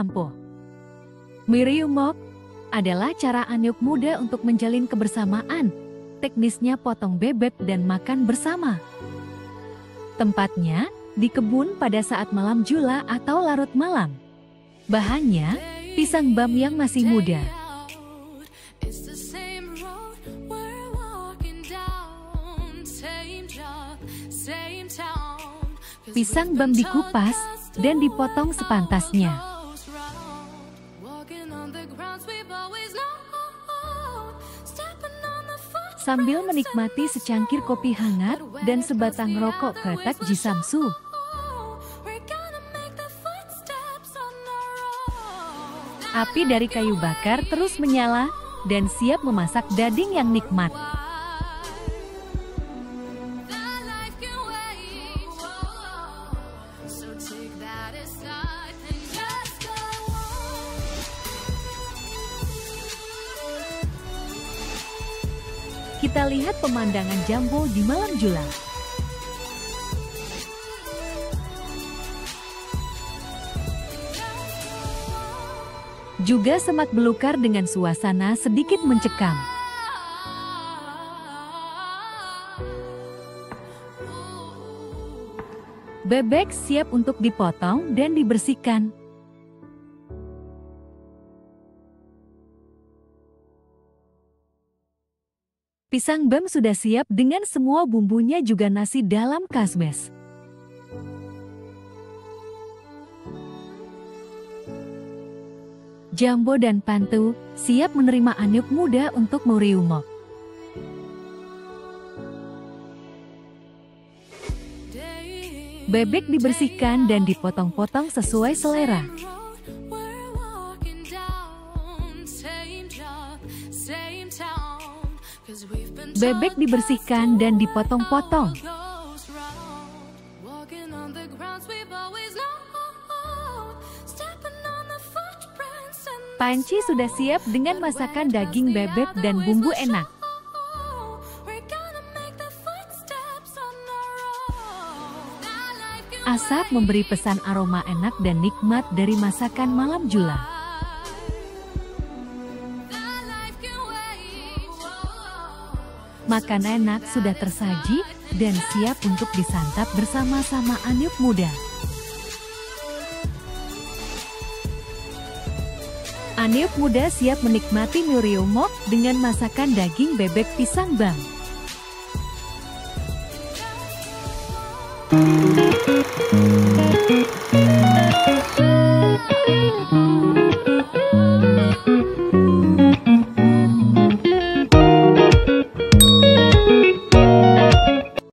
Lampo. Miriumok adalah cara Anyuk muda untuk menjalin kebersamaan. Teknisnya potong bebek dan makan bersama. Tempatnya di kebun pada saat malam jula atau larut malam. Bahannya pisang bam yang masih muda. Pisang bam dikupas dan dipotong sepantasnya. Sambil menikmati secangkir kopi hangat dan sebatang rokok kretek Jisamsu. Api dari kayu bakar terus menyala dan siap memasak daging yang nikmat. Kita lihat pemandangan Jambo di malam jula. Juga semak belukar dengan suasana sedikit mencekam. Bebek siap untuk dipotong dan dibersihkan. Pisang bam sudah siap dengan semua bumbunya juga nasi dalam kasbes. Jambo dan Pantu siap menerima Anyuk muda untuk Miriumok. Bebek dibersihkan dan dipotong-potong sesuai selera. Bebek dibersihkan dan dipotong-potong. Panci sudah siap dengan masakan daging bebek dan bumbu enak. Asap memberi pesan aroma enak dan nikmat dari masakan malam jula. Makan enak sudah tersaji dan siap untuk disantap bersama-sama Anyuk muda. Anyuk muda siap menikmati Miriumok dengan masakan daging bebek pisang bam.